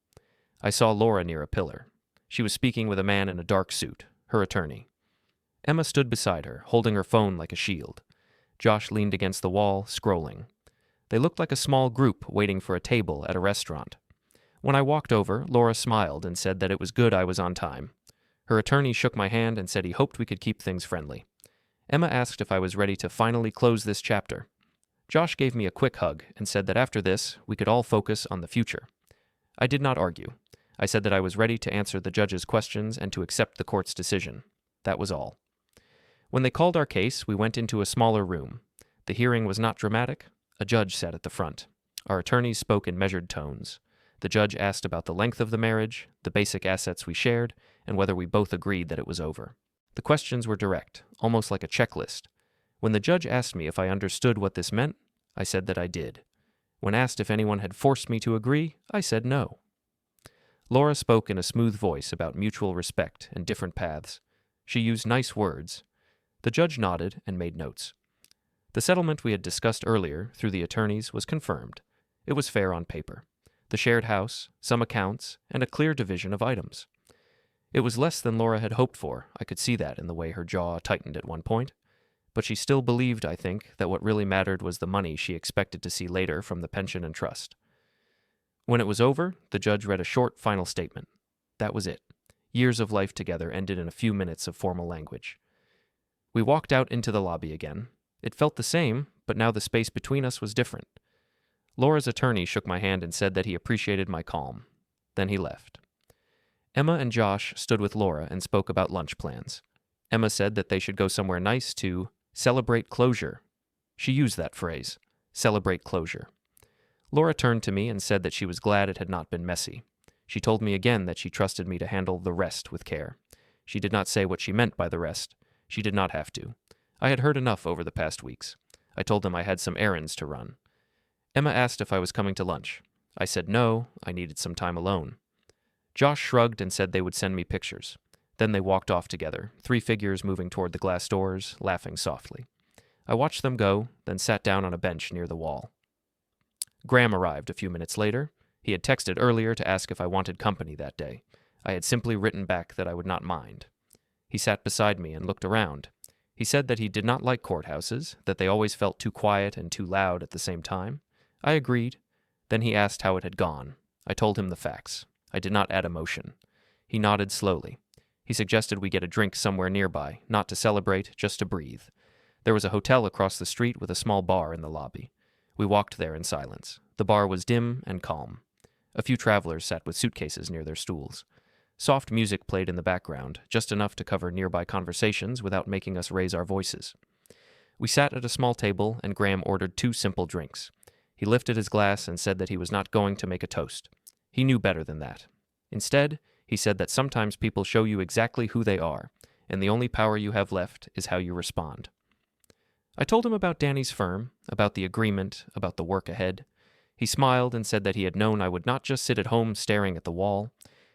I saw Laura near a pillar. She was speaking with a man in a dark suit, her attorney. Emma stood beside her, holding her phone like a shield. Josh leaned against the wall, scrolling. They looked like a small group waiting for a table at a restaurant. When I walked over, Laura smiled and said that it was good I was on time. Her attorney shook my hand and said he hoped we could keep things friendly. Emma asked if I was ready to finally close this chapter. Josh gave me a quick hug and said that after this, we could all focus on the future. I did not argue. I said that I was ready to answer the judge's questions and to accept the court's decision. That was all. When they called our case, we went into a smaller room. The hearing was not dramatic. A judge sat at the front. Our attorneys spoke in measured tones. The judge asked about the length of the marriage, the basic assets we shared, and whether we both agreed that it was over. The questions were direct, almost like a checklist. When the judge asked me if I understood what this meant, I said that I did. When asked if anyone had forced me to agree, I said no. Laura spoke in a smooth voice about mutual respect and different paths. She used nice words. The judge nodded and made notes. The settlement we had discussed earlier, through the attorneys, was confirmed. It was fair on paper. The shared house, some accounts, and a clear division of items. It was less than Laura had hoped for. I could see that in the way her jaw tightened at one point. But she still believed, I think, that what really mattered was the money she expected to see later from the pension and trust. When it was over, the judge read a short final statement. That was it. Years of life together ended in a few minutes of formal language. We walked out into the lobby again. It felt the same, but now the space between us was different. Laura's attorney shook my hand and said that he appreciated my calm. Then he left. Emma and Josh stood with Laura and spoke about lunch plans. Emma said that they should go somewhere nice to celebrate closure. She used that phrase, celebrate closure. Laura turned to me and said that she was glad it had not been messy. She told me again that she trusted me to handle the rest with care. She did not say what she meant by the rest. She did not have to. I had heard enough over the past weeks. I told them I had some errands to run. Emma asked if I was coming to lunch. I said no, I needed some time alone. Josh shrugged and said they would send me pictures. Then they walked off together, 3 figures moving toward the glass doors, laughing softly. I watched them go, then sat down on a bench near the wall. Graham arrived a few minutes later. He had texted earlier to ask if I wanted company that day. I had simply written back that I would not mind. He sat beside me and looked around. He said that he did not like courthouses, that they always felt too quiet and too loud at the same time. I agreed. Then he asked how it had gone. I told him the facts. I did not add emotion. He nodded slowly. He suggested we get a drink somewhere nearby, not to celebrate, just to breathe. There was a hotel across the street with a small bar in the lobby. We walked there in silence. The bar was dim and calm. A few travelers sat with suitcases near their stools. Soft music played in the background, just enough to cover nearby conversations without making us raise our voices. We sat at a small table, and Graham ordered 2 simple drinks. He lifted his glass and said that he was not going to make a toast. He knew better than that. Instead, he said that sometimes people show you exactly who they are, and the only power you have left is how you respond. I told him about Danny's firm, about the agreement, about the work ahead. He smiled and said that he had known I would not just sit at home staring at the wall.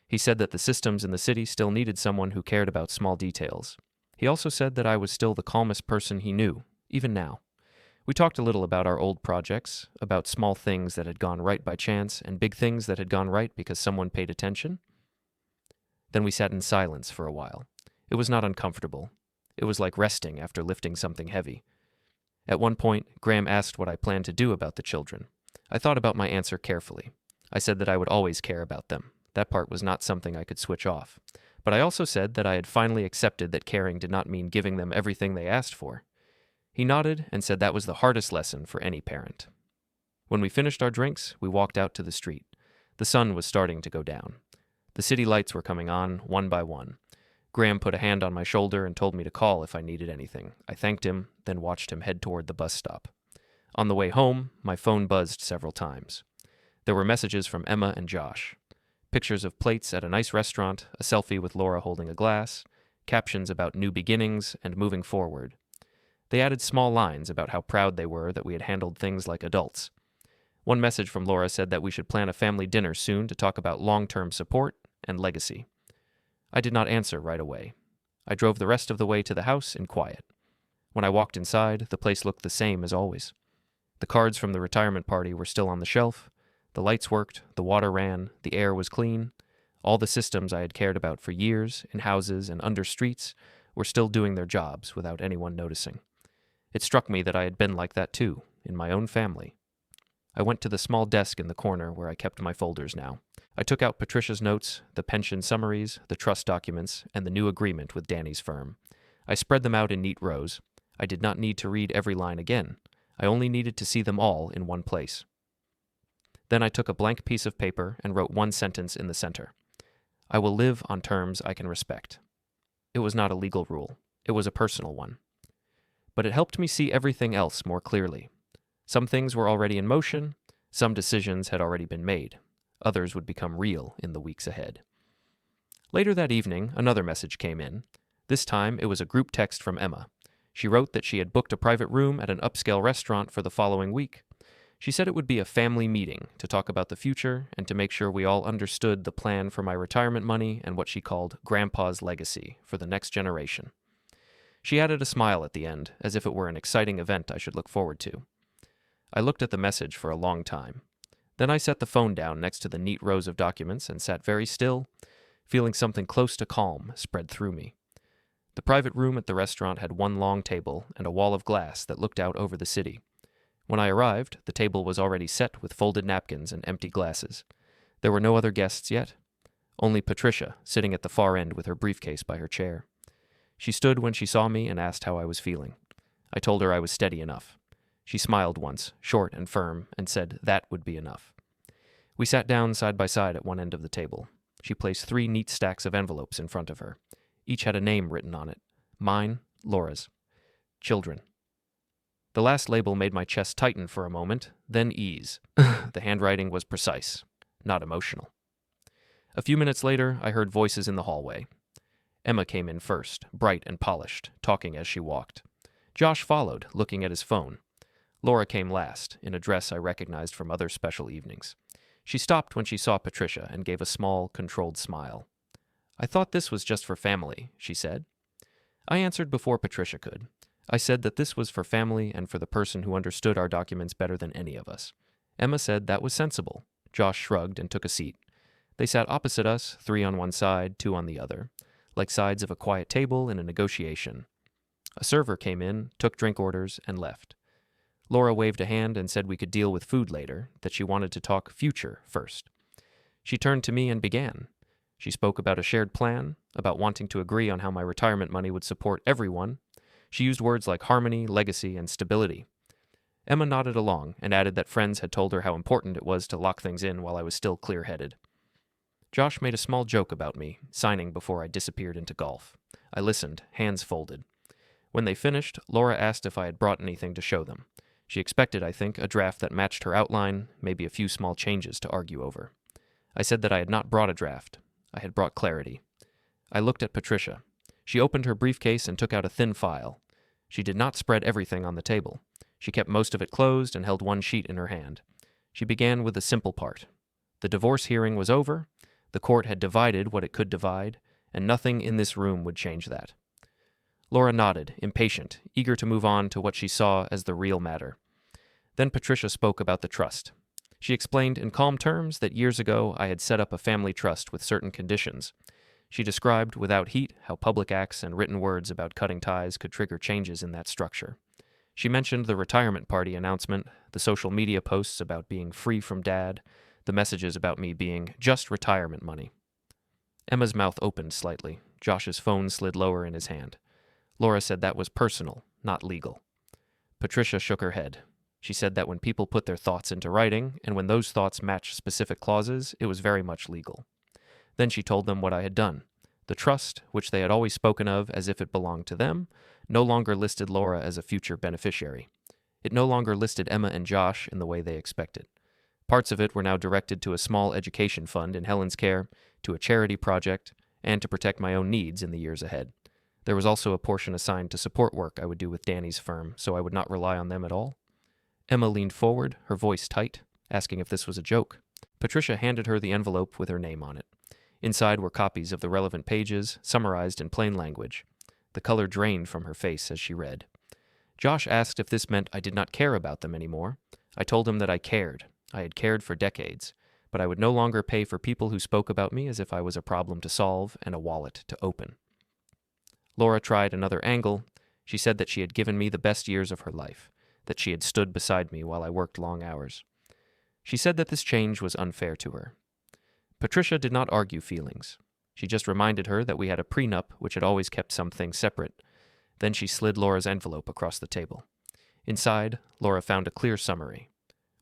He said that the systems in the city still needed someone who cared about small details. He also said that I was still the calmest person he knew, even now. We talked a little about our old projects, about small things that had gone right by chance and big things that had gone right because someone paid attention. Then we sat in silence for a while. It was not uncomfortable. It was like resting after lifting something heavy. At one point, Graham asked what I planned to do about the children. I thought about my answer carefully. I said that I would always care about them. That part was not something I could switch off. But I also said that I had finally accepted that caring did not mean giving them everything they asked for. He nodded and said that was the hardest lesson for any parent. When we finished our drinks, we walked out to the street. The sun was starting to go down. The city lights were coming on, one by one. Graham put a hand on my shoulder and told me to call if I needed anything. I thanked him, then watched him head toward the bus stop. On the way home, my phone buzzed several times. There were messages from Emma and Josh. Pictures of plates at a nice restaurant, a selfie with Laura holding a glass, captions about new beginnings and moving forward. They added small lines about how proud they were that we had handled things like adults. One message from Laura said that we should plan a family dinner soon to talk about long-term support and legacy. I did not answer right away. I drove the rest of the way to the house in quiet. When I walked inside, the place looked the same as always. The cards from the retirement party were still on the shelf. The lights worked, the water ran, the air was clean. All the systems I had cared about for years, in houses and under streets, were still doing their jobs without anyone noticing. It struck me that I had been like that too, in my own family. I went to the small desk in the corner where I kept my folders now. I took out Patricia's notes, the pension summaries, the trust documents, and the new agreement with Danny's firm. I spread them out in neat rows. I did not need to read every line again. I only needed to see them all in one place. Then I took a blank piece of paper and wrote one sentence in the center. I will live on terms I can respect. It was not a legal rule. It was a personal one. But it helped me see everything else more clearly. Some things were already in motion. Some decisions had already been made. Others would become real in the weeks ahead. Later that evening, another message came in. This time, it was a group text from Emma. She wrote that she had booked a private room at an upscale restaurant for the following week. She said it would be a family meeting to talk about the future and to make sure we all understood the plan for my retirement money and what she called Grandpa's legacy for the next generation. She added a smile at the end, as if it were an exciting event I should look forward to. I looked at the message for a long time. Then I set the phone down next to the neat rows of documents and sat very still, feeling something close to calm spread through me. The private room at the restaurant had one long table and a wall of glass that looked out over the city. When I arrived, the table was already set with folded napkins and empty glasses. There were no other guests yet. Only Patricia, sitting at the far end with her briefcase by her chair. She stood when she saw me and asked how I was feeling. I told her I was steady enough. She smiled once, short and firm, and said that would be enough. We sat down side by side at one end of the table. She placed 3 neat stacks of envelopes in front of her. Each had a name written on it. Mine, Laura's. Children. The last label made my chest tighten for a moment, then ease. The handwriting was precise, not emotional. A few minutes later, I heard voices in the hallway. Emma came in first, bright and polished, talking as she walked. Josh followed, looking at his phone. Laura came last, in a dress I recognized from other special evenings. She stopped when she saw Patricia and gave a small, controlled smile. "I thought this was just for family," she said. I answered before Patricia could. I said that this was for family and for the person who understood our documents better than any of us. Emma said that was sensible. Josh shrugged and took a seat. They sat opposite us, 3 on one side, 2 on the other, like sides of a quiet table in a negotiation. A server came in, took drink orders, and left. Laura waved a hand and said we could deal with food later, that she wanted to talk future first. She turned to me and began. She spoke about a shared plan, about wanting to agree on how my retirement money would support everyone. She used words like harmony, legacy, and stability. Emma nodded along and added that friends had told her how important it was to lock things in while I was still clear-headed. Josh made a small joke about me, signing before I disappeared into golf. I listened, hands folded. When they finished, Laura asked if I had brought anything to show them. She expected, I think, a draft that matched her outline, maybe a few small changes to argue over. I said that I had not brought a draft. I had brought clarity. I looked at Patricia. She opened her briefcase and took out a thin file. She did not spread everything on the table. She kept most of it closed and held one sheet in her hand. She began with the simple part. The divorce hearing was over. The court had divided what it could divide, and nothing in this room would change that. Laura nodded, impatient, eager to move on to what she saw as the real matter. Then Patricia spoke about the trust. She explained in calm terms that years ago I had set up a family trust with certain conditions. She described, without heat, how public acts and written words about cutting ties could trigger changes in that structure. She mentioned the retirement party announcement, the social media posts about being free from Dad, the messages about me being just retirement money. Emma's mouth opened slightly. Josh's phone slid lower in his hand. Laura said that was personal, not legal. Patricia shook her head. She said that when people put their thoughts into writing, and when those thoughts matched specific clauses, it was very much legal. Then she told them what I had done. The trust, which they had always spoken of as if it belonged to them, no longer listed Laura as a future beneficiary. It no longer listed Emma and Josh in the way they expected. Parts of it were now directed to a small education fund in Helen's care, to a charity project, and to protect my own needs in the years ahead. There was also a portion assigned to support work I would do with Danny's firm, so I would not rely on them at all. Emma leaned forward, her voice tight, asking if this was a joke. Patricia handed her the envelope with her name on it. Inside were copies of the relevant pages, summarized in plain language. The color drained from her face as she read. Josh asked if this meant I did not care about them anymore. I told him that I cared. I had cared for decades, but I would no longer pay for people who spoke about me as if I was a problem to solve and a wallet to open. Laura tried another angle. She said that she had given me the best years of her life, that she had stood beside me while I worked long hours. She said that this change was unfair to her. Patricia did not argue feelings. She just reminded her that we had a prenup which had always kept some things separate. Then she slid Laura's envelope across the table. Inside, Laura found a clear summary.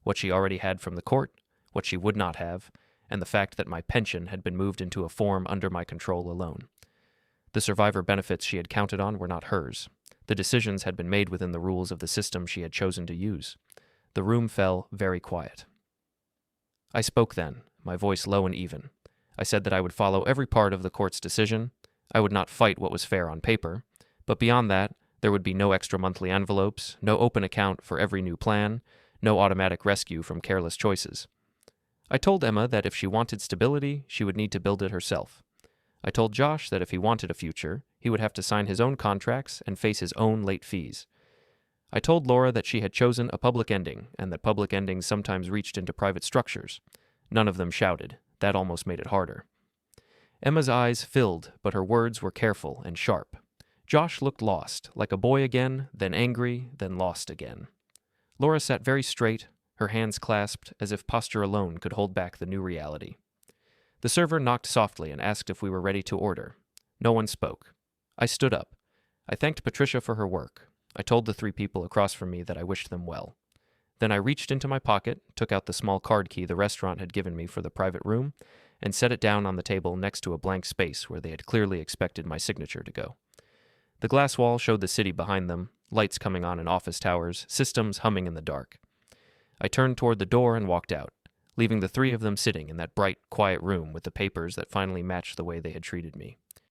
What she already had from the court, what she would not have, and the fact that my pension had been moved into a form under my control alone. The survivor benefits she had counted on were not hers. The decisions had been made within the rules of the system she had chosen to use. The room fell very quiet. I spoke then, my voice low and even. I said that I would follow every part of the court's decision. I would not fight what was fair on paper. But beyond that, there would be no extra monthly envelopes, no open account for every new plan, no automatic rescue from careless choices. I told Emma that if she wanted stability, she would need to build it herself. I told Josh that if he wanted a future, he would have to sign his own contracts and face his own late fees. I told Laura that she had chosen a public ending, and that public endings sometimes reached into private structures. None of them shouted. That almost made it harder. Emma's eyes filled, but her words were careful and sharp. Josh looked lost, like a boy again, then angry, then lost again. Laura sat very straight, her hands clasped, as if posture alone could hold back the new reality. The server knocked softly and asked if we were ready to order. No one spoke. I stood up. I thanked Patricia for her work. I told the 3 people across from me that I wished them well. Then I reached into my pocket, took out the small card key the restaurant had given me for the private room, and set it down on the table next to a blank space where they had clearly expected my signature to go. The glass wall showed the city behind them, lights coming on in office towers, systems humming in the dark. I turned toward the door and walked out, leaving the 3 of them sitting in that bright, quiet room with the papers that finally matched the way they had treated me.